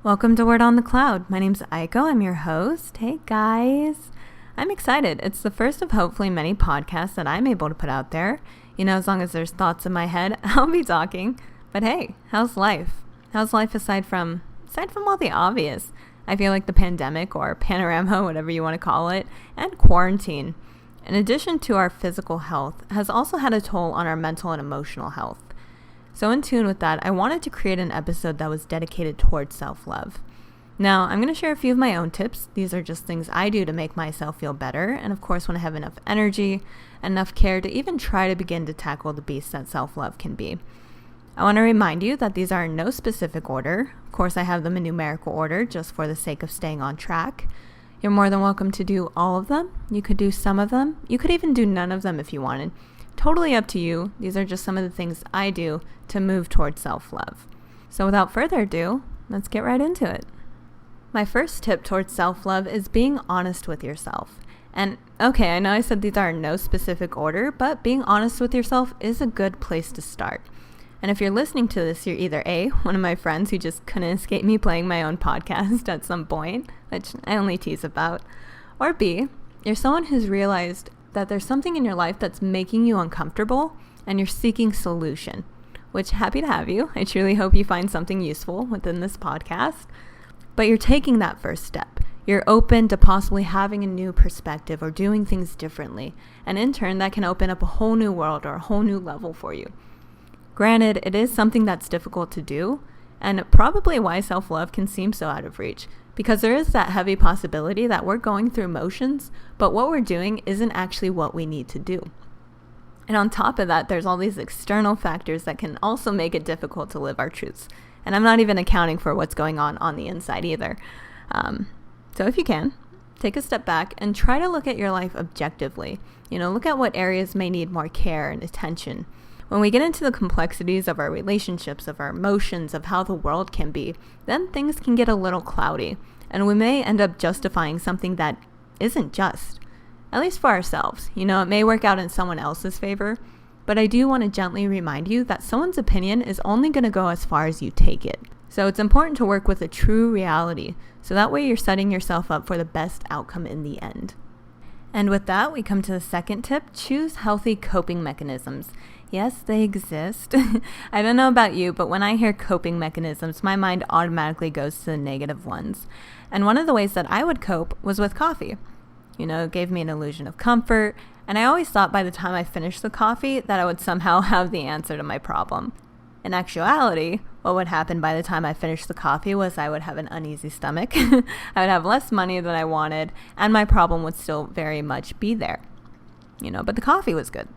Welcome to Word on the Cloud. My name's Aiko. I'm your host. Hey guys. I'm excited. It's the first of hopefully many podcasts that I'm able to put out there. As long as there's thoughts in my head, I'll be talking. But hey, how's life? How's life aside from all the obvious? I feel like the pandemic or panorama, whatever you want to call it, and quarantine, in addition to our physical health, has also had a toll on our mental and emotional health. So in tune with that, I wanted to create an episode that was dedicated towards self-love. Now, I'm going to share a few of my own tips. These are just things I do to make myself feel better, and of course when I have enough energy, enough care to even try to begin to tackle the beast that self-love can be. I want to remind you that these are in no specific order. Of course, I have them in numerical order just for the sake of staying on track. You're more than welcome to do all of them. You could do some of them. You could even do none of them if you wanted. Totally up to you. These are just some of the things I do to move towards self-love. So without further ado, let's get right into it. My first tip towards self-love is being honest with yourself. And okay, I know I said these are in no specific order, but being honest with yourself is a good place to start. And if you're listening to this, you're either A, one of my friends who just couldn't escape me playing my own podcast at some point, which I only tease about, or B, you're someone who's realized that there's something in your life that's making you uncomfortable and you're seeking solution, which happy to have you. I truly hope you find something useful within this podcast, but you're taking that first step. You're open to possibly having a new perspective or doing things differently, and in turn that can open up a whole new world or a whole new level for you. Granted, it is something that's difficult to do, and probably why self-love can seem so out of reach, because there is that heavy possibility that we're going through motions, but what we're doing isn't actually what we need to do. And on top of that, there's all these external factors that can also make it difficult to live our truths. And I'm not even accounting for what's going on the inside either. So if you can, take a step back and try to look at your life objectively. Look at what areas may need more care and attention. When we get into the complexities of our relationships, of our emotions, of how the world can be, then things can get a little cloudy, and we may end up justifying something that isn't just, at least for ourselves. It may work out in someone else's favor, but I do want to gently remind you that someone's opinion is only going to go as far as you take it. So it's important to work with a true reality, so that way you're setting yourself up for the best outcome in the end. And with that, we come to the second tip: choose healthy coping mechanisms. Yes, they exist. I don't know about you, but when I hear coping mechanisms, my mind automatically goes to the negative ones. And one of the ways that I would cope was with coffee. It gave me an illusion of comfort, and I always thought by the time I finished the coffee that I would somehow have the answer to my problem. In actuality, what would happen by the time I finished the coffee was I would have an uneasy stomach, I would have less money than I wanted, and my problem would still very much be there. But the coffee was good.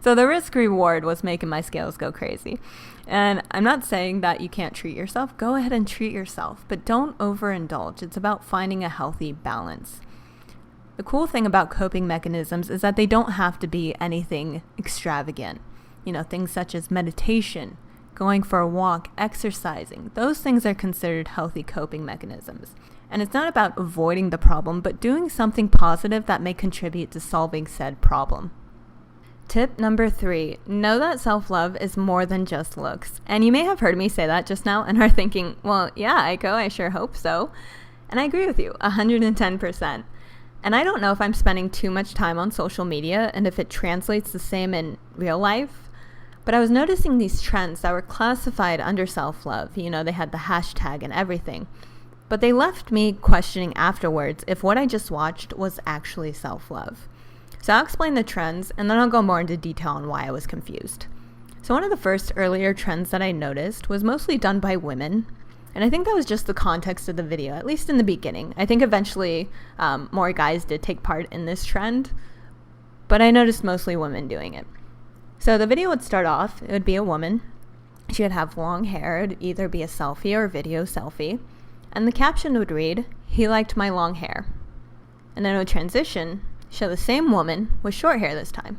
So the risk reward was making my scales go crazy. And I'm not saying that you can't treat yourself. Go ahead and treat yourself, but don't overindulge. It's about finding a healthy balance. The cool thing about coping mechanisms is that they don't have to be anything extravagant. Things such as meditation, going for a walk, exercising. Those things are considered healthy coping mechanisms. And it's not about avoiding the problem, but doing something positive that may contribute to solving said problem. Tip number 3, know that self-love is more than just looks. And you may have heard me say that just now and are thinking, well, yeah, Aiko, I sure hope so. And I agree with you, 110%. And I don't know if I'm spending too much time on social media and if it translates the same in real life, but I was noticing these trends that were classified under self-love. They had the hashtag and everything. But they left me questioning afterwards if what I just watched was actually self-love. So I'll explain the trends, and then I'll go more into detail on why I was confused. So one of the first earlier trends that I noticed was mostly done by women, and I think that was just the context of the video, at least in the beginning. I think eventually more guys did take part in this trend, but I noticed mostly women doing it. So the video would start off, it would be a woman. She would have long hair, it would either be a selfie or a video selfie, and the caption would read, "He liked my long hair." And then it would transition, show the same woman with short hair this time,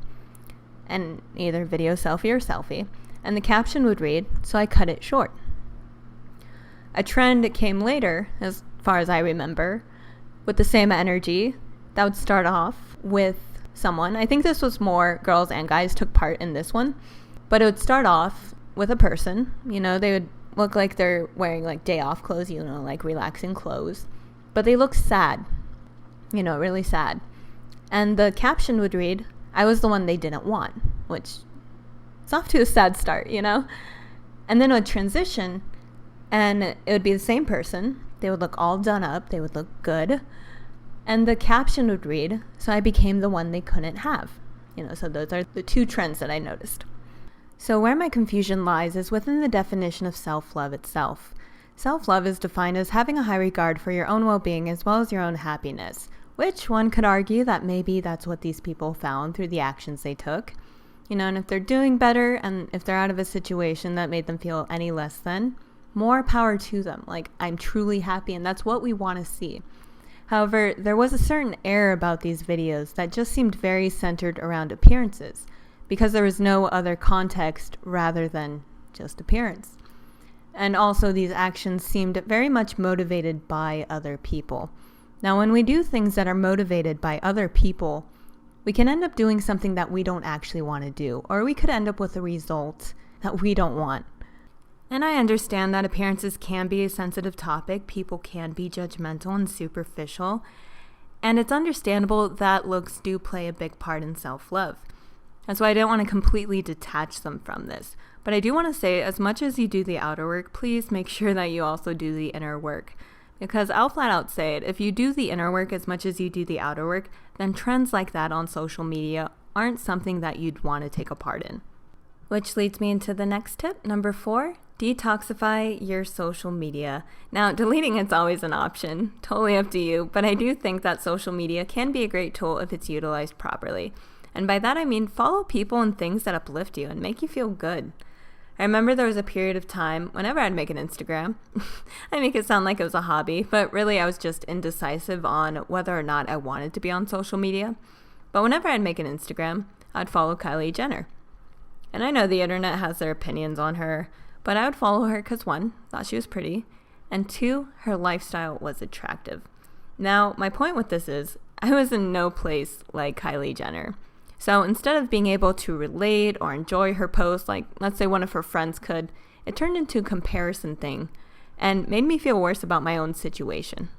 and either video selfie or selfie, and the caption would read, "So I cut it short." A trend came later, as far as I remember, with the same energy that would start off with someone. I think this was more girls and guys took part in this one, but it would start off with a person. They would look like they're wearing like day off clothes, like relaxing clothes, but they look sad, really sad. And the caption would read, "I was the one they didn't want," which it's off to a sad start, And then it would transition and it would be the same person. They would look all done up. They would look good. And the caption would read, "So I became the one they couldn't have." So those are the two trends that I noticed. So where my confusion lies is within the definition of self-love itself. Self-love is defined as having a high regard for your own well-being as well as your own happiness, which one could argue that maybe that's what these people found through the actions they took. And if they're doing better and if they're out of a situation that made them feel any less than, more power to them. Like, I'm truly happy, and that's what we want to see. However, there was a certain air about these videos that just seemed very centered around appearances, because there was no other context rather than just appearance. And also these actions seemed very much motivated by other people. Now, when we do things that are motivated by other people, we can end up doing something that we don't actually want to do, or we could end up with a result that we don't want. And I understand that appearances can be a sensitive topic. People can be judgmental and superficial. And it's understandable that looks do play a big part in self-love. That's why I don't want to completely detach them from this. But I do want to say, as much as you do the outer work, please make sure that you also do the inner work. Because I'll flat out say it, if you do the inner work as much as you do the outer work, then trends like that on social media aren't something that you'd want to take a part in. Which leads me into the next tip, number 4. Detoxify your social media. Now, deleting it's always an option, totally up to you, but I do think that social media can be a great tool if it's utilized properly. And by that I mean follow people and things that uplift you and make you feel good. I remember there was a period of time whenever I'd make an Instagram, I make it sound like it was a hobby, but really I was just indecisive on whether or not I wanted to be on social media. But whenever I'd make an Instagram, I'd follow Kylie Jenner. And I know the internet has their opinions on her, but I would follow her because 1, thought she was pretty, and 2, her lifestyle was attractive. Now, my point with this is, I was in no place like Kylie Jenner. So instead of being able to relate or enjoy her posts, like let's say one of her friends could, it turned into a comparison thing and made me feel worse about my own situation.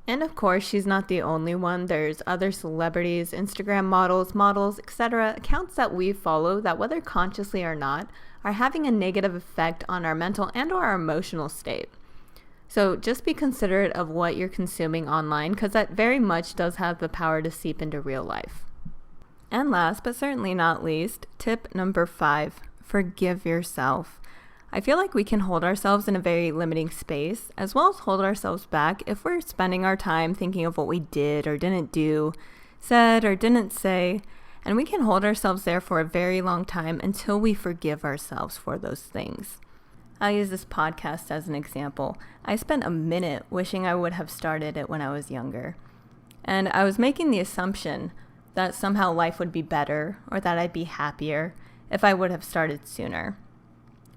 And of course, she's not the only one. There's other celebrities, Instagram models, etc., accounts that we follow that, whether consciously or not, are having a negative effect on our mental and or our emotional state. So just be considerate of what you're consuming online, because that very much does have the power to seep into real life. And last but certainly not least, tip number 5, forgive yourself. I feel like we can hold ourselves in a very limiting space, as well as hold ourselves back if we're spending our time thinking of what we did or didn't do, said or didn't say, and we can hold ourselves there for a very long time until we forgive ourselves for those things. I'll use this podcast as an example. I spent a minute wishing I would have started it when I was younger. And I was making the assumption that somehow life would be better or that I'd be happier if I would have started sooner.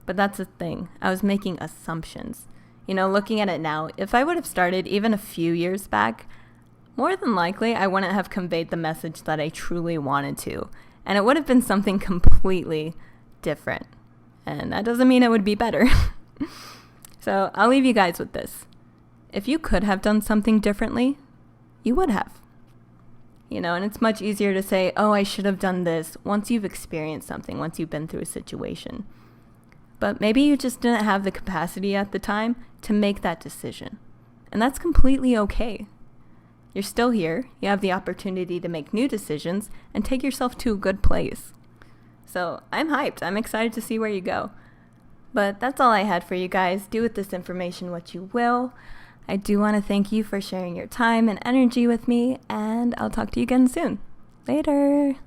But that's the thing. I was making assumptions. Looking at it now, if I would have started even a few years back, more than likely I wouldn't have conveyed the message that I truly wanted to. And it would have been something completely different. And that doesn't mean it would be better. So I'll leave you guys with this. If you could have done something differently, you would have. And it's much easier to say, oh, I should have done this once you've experienced something, once you've been through a situation. But maybe you just didn't have the capacity at the time to make that decision. And that's completely okay. You're still here. You have the opportunity to make new decisions and take yourself to a good place. So I'm hyped. I'm excited to see where you go. But that's all I had for you guys. Do with this information what you will. I do want to thank you for sharing your time and energy with me, and I'll talk to you again soon. Later.